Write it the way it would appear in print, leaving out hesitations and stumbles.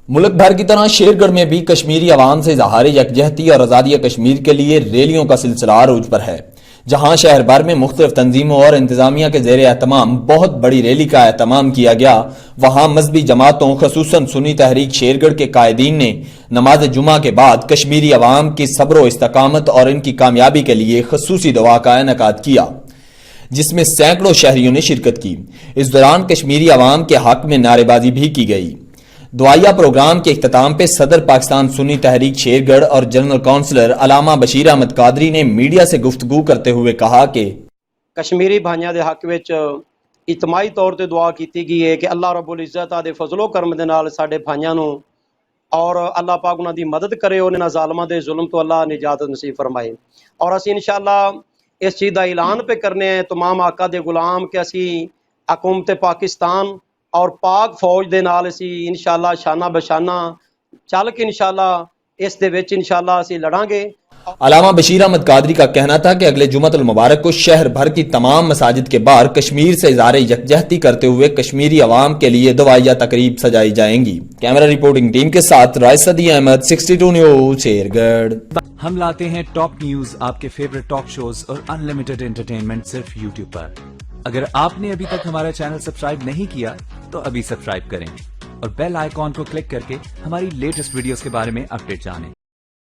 ملک بھر کی طرح شیرگڑھ میں بھی کشمیری عوام سے اظہار یکجہتی اور آزادی کشمیر کے لیے ریلیوں کا سلسلہ عروج پر ہے، جہاں شہر بھر میں مختلف تنظیموں اور انتظامیہ کے زیر اہتمام بہت بڑی ریلی کا اہتمام کیا گیا۔ وہاں مذہبی جماعتوں خصوصاً سنی تحریک شیرگڑھ کے قائدین نے نماز جمعہ کے بعد کشمیری عوام کی صبر و استقامت اور ان کی کامیابی کے لیے خصوصی دعا کا انعقاد کیا، جس میں سینکڑوں شہریوں نے شرکت کی۔ اس دوران کشمیری عوام کے حق میں نعرے بازی بھی کی گئی۔ دعائیہ پروگرام کے اختتام پہ صدر پاکستان سنی تحریک شیرگڑھ اور جنرل کونسلر علامہ بشیر احمد قادری نے میڈیا سے گفتگو کرتے ہوئے کہا کہ کشمیری بھائیاں دے حق وچ اجتماعی طور تے دعا کیتی گئی ہے کہ اللہ رب العزت دے فضل و کرم دے نال ساڈے بھائیاں نوں اور اللہ پاک انہاں دی مدد کرے، انہاں ظالماں دے ظلم تو اللہ نجات نصیب فرمائے۔ اور اسی انشاءاللہ اس چیز دا اعلان پہ کرنے ہیں تمام آقا دے غلام کہ اسی حکومت پاکستان اور پاک فوج دے نال اسی انشاءاللہ شانہ بشانہ چل کے انشاءاللہ اس دے وچ انشاءاللہ اسی لڑاں گے۔ علامہ بشیر احمد قادری کا کہنا تھا کہ اگلے جمعۃ المبارک کو شہر بھر کی تمام مساجد کے باہر کشمیر سے اظہار یکجہتی کرتے ہوئے کشمیری عوام کے لیے دعائیہ تقریب سجائی جائیں گی۔ کیمرہ رپورٹنگ ٹیم کے ساتھ رائس صدی احمد، 62 نیوز، شیرگڑھ۔ ہم لاتے ہیں ٹاپ نیوز، آپ کے فیورٹ ٹاک شوز اور انلمیٹڈ انٹرٹینمنٹ صرف یوٹیوب پر۔ اگر آپ نے ابھی تک ہمارا چینل سبسکرائب نہیں کیا تو ابھی سبسکرائب کریں اور بیل آئیکن کو کلک کر کے ہماری لیٹسٹ ویڈیوز کے بارے میں اپڈیٹ جانیں۔